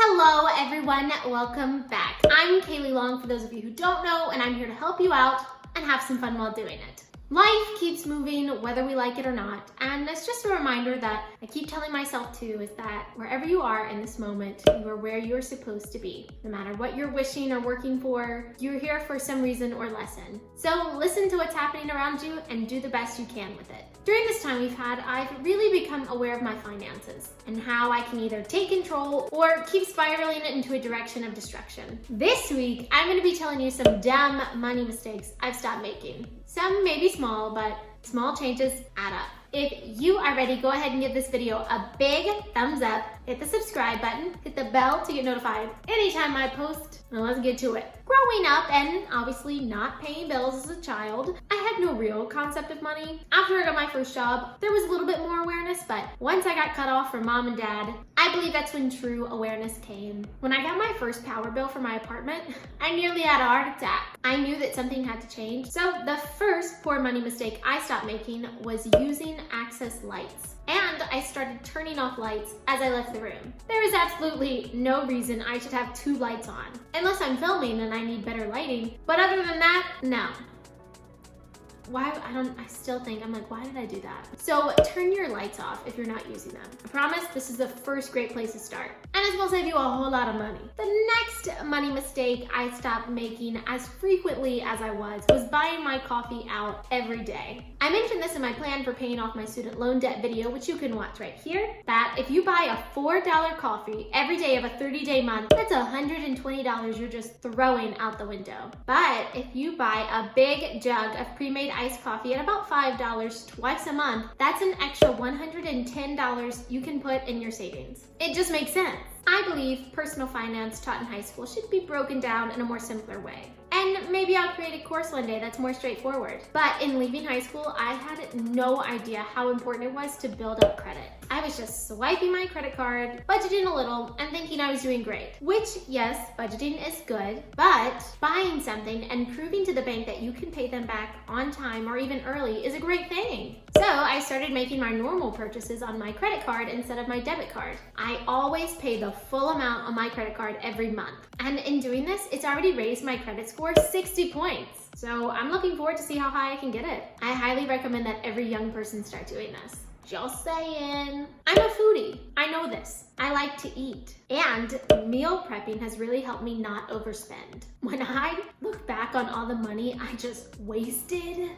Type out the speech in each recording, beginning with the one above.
Hello everyone, welcome back. I'm Kayleigh Long for those of you who don't know, and I'm here to help you out and have some fun while doing it. Life keeps moving whether we like it or not, and it's just a reminder that I keep telling myself too is that wherever you are in this moment, you are where you're supposed to be. No matter what you're wishing or working for, you're here for some reason or lesson. So listen to what's happening around you and do the best you can with it. During this time I've really become aware of my finances and how I can either take control or keep spiraling it into a direction of destruction. This week, I'm gonna be telling you some dumb money mistakes I've stopped making. Some may be small, but small changes add up. If you are ready, go ahead and give this video a big thumbs up, hit the subscribe button, hit the bell to get notified anytime I post, and let's get to it. Growing up and obviously not paying bills as a child, I had no real concept of money. After I got my first job, there was a little bit more awareness, but once I got cut off from mom and dad, I believe that's when true awareness came. When I got my first power bill for my apartment, I nearly had a heart attack. I knew that something had to change. So the first poor money mistake I stopped making was using access lights. And I started turning off lights as I left the room. There is absolutely no reason I should have two lights on, unless I'm filming and I need better lighting. But other than that, no. I still think, I'm like, why did I do that? So turn your lights off if you're not using them. I promise this is the first great place to start. And it will save you a whole lot of money. The next money mistake I stopped making as frequently as I was buying my coffee out every day. I mentioned this in my plan for paying off my student loan debt video, which you can watch right here, that if you buy a $4 coffee every day of a 30-day month, that's $120 you're just throwing out the window. But if you buy a big jug of pre-made iced coffee at about $5 twice a month, that's an extra $110 you can put in your savings. It just makes sense. I believe personal finance taught in high school should be broken down in a more simpler way. And maybe I'll create a course one day that's more straightforward. But in leaving high school, I had no idea how important it was to build up credit. I was just swiping my credit card, budgeting a little, and thinking I was doing great. Which, yes, budgeting is good, but buying something and proving to the bank that you can pay them back on time or even early is a great thing. So I started making my normal purchases on my credit card instead of my debit card. I always pay the full amount on my credit card every month. And in doing this, it's already raised my credit score 60 points. So I'm looking forward to see how high I can get it. I highly recommend that every young person start doing this. Just saying. I'm a foodie. I know this. I like to eat. And meal prepping has really helped me not overspend. When I look back on all the money I just wasted,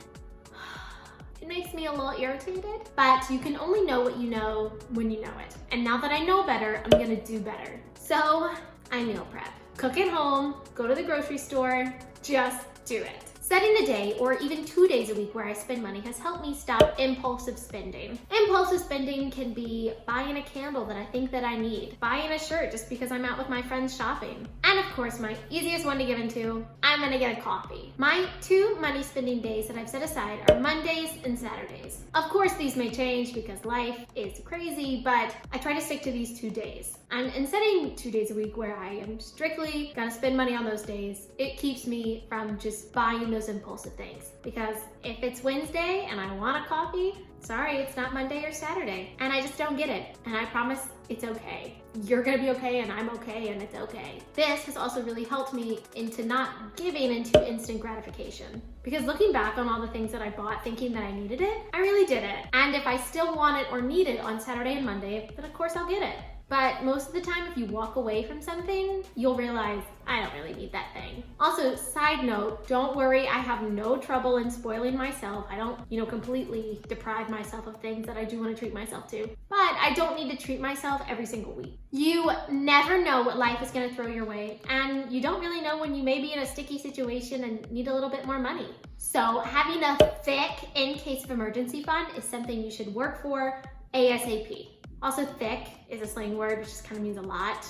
it makes me a little irritated, but you can only know what you know when you know it. And now that I know better, I'm gonna do better. So I meal prep. Cook at home, go to the grocery store, just do it. Setting a day or even 2 days a week where I spend money has helped me stop impulsive spending. Impulsive spending can be buying a candle that I think that I need, buying a shirt just because I'm out with my friends shopping. And of course, my easiest one to give into, I'm gonna get a coffee. My 2 money spending days that I've set aside are Mondays and Saturdays. Of course, these may change because life is crazy, but I try to stick to these 2 days. And in setting 2 days a week where I am strictly gonna spend money on those days, it keeps me from just buying those impulsive things. Because if it's Wednesday and I want a coffee, sorry, it's not Monday or Saturday. And I just don't get it. And I promise it's okay. You're gonna be okay and I'm okay and it's okay. This has also really helped me into not giving into instant gratification. Because looking back on all the things that I bought thinking that I needed it, I really did it. And if I still want it or need it on Saturday and Monday, then of course I'll get it. But most of the time, if you walk away from something, you'll realize, I don't really need that thing. Also, side note, don't worry, I have no trouble in spoiling myself. I don't, completely deprive myself of things that I do want to treat myself to. But I don't need to treat myself every single week. You never know what life is gonna throw your way, and you don't really know when you may be in a sticky situation and need a little bit more money. So having a thick in case of emergency fund is something you should work for ASAP. Also, thick is a slang word, which just kind of means a lot,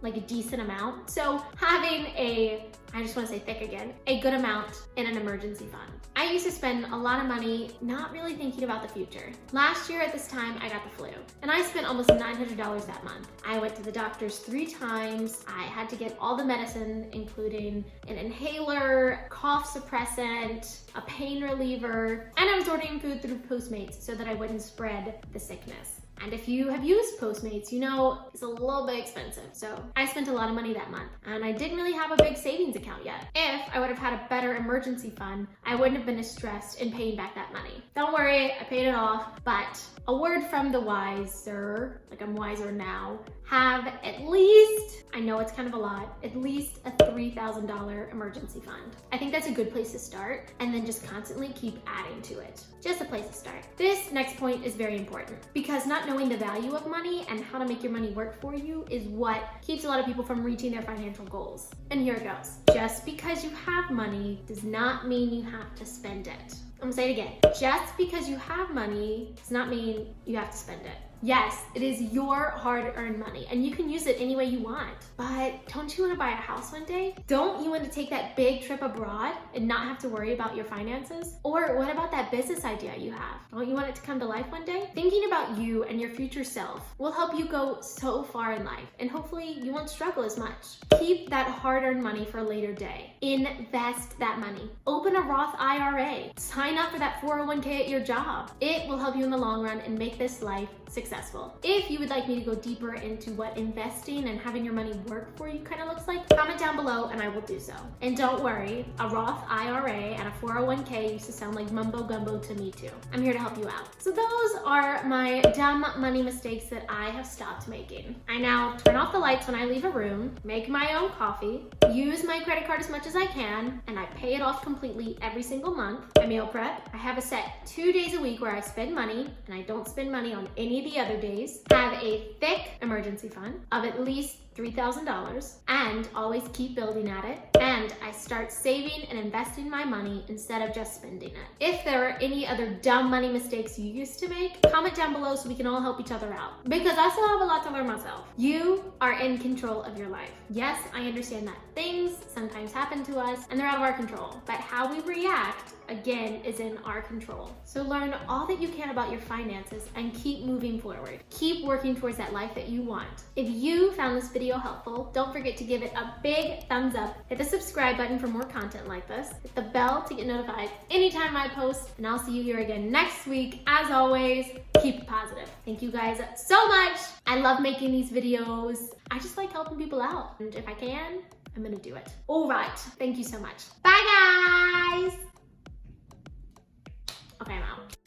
like a decent amount. So having I just want to say thick again, a good amount in an emergency fund. I used to spend a lot of money not really thinking about the future. Last year at this time, I got the flu, and I spent almost $900 that month. I went to the doctors 3 times. I had to get all the medicine, including an inhaler, cough suppressant, a pain reliever, and I was ordering food through Postmates so that I wouldn't spread the sickness. And if you have used Postmates, you know it's a little bit expensive. So I spent a lot of money that month and I didn't really have a big savings account yet. If I would have had a better emergency fund, I wouldn't have been as stressed in paying back that money. Don't worry, I paid it off, but a word from the wiser, like I'm wiser now, have at least, I know it's kind of a lot, at least a $3,000 emergency fund. I think that's a good place to start, and then just constantly keep adding to it. Just a place to start. This next point is very important because not knowing the value of money and how to make your money work for you is what keeps a lot of people from reaching their financial goals. And here it goes. Just because you have money does not mean you have to spend it. I'm gonna say it again. Just because you have money does not mean you have to spend it. Yes, it is your hard-earned money and you can use it any way you want. But don't you want to buy a house one day? Don't you want to take that big trip abroad and not have to worry about your finances? Or what about that business idea you have? Don't you want it to come to life one day? Thinking about you and your future self will help you go so far in life and hopefully you won't struggle as much. Keep that hard-earned money for a later day. Invest that money. Open a Roth IRA. Sign up for that 401k at your job. It will help you in the long run and make this life successful. If you would like me to go deeper into what investing and having your money work for you kind of looks like, comment down below and I will do so. And don't worry, a Roth IRA and a 401k used to sound like mumbo gumbo to me too. I'm here to help you out. So those are my dumb money mistakes that I have stopped making. I now turn off the lights when I leave a room, make my own coffee, use my credit card as much as I can, and I pay it off completely every single month. I meal prep. I have a set 2 days a week where I spend money and I don't spend money on any of the other days. Have a thick emergency fund of at least $3,000 and always keep building at it. And I start saving and investing my money instead of just spending it. If there are any other dumb money mistakes you used to make, comment down below so we can all help each other out. Because I still have a lot to learn myself. You are in control of your life. Yes, I understand that things sometimes happen to us and they're out of our control, but how we react again is in our control. So learn all that you can about your finances and keep moving forward. Keep working towards that life that you want. If you found this video helpful, don't forget to give it a big thumbs up. Hit the subscribe button for more content like this. Hit the bell to get notified anytime I post, and I'll see you here again next week. As always, keep it positive. Thank you guys so much. I love making these videos. I just like helping people out, and if I can, I'm gonna do it. All right, thank you so much. Bye guys. Okay, I'm out.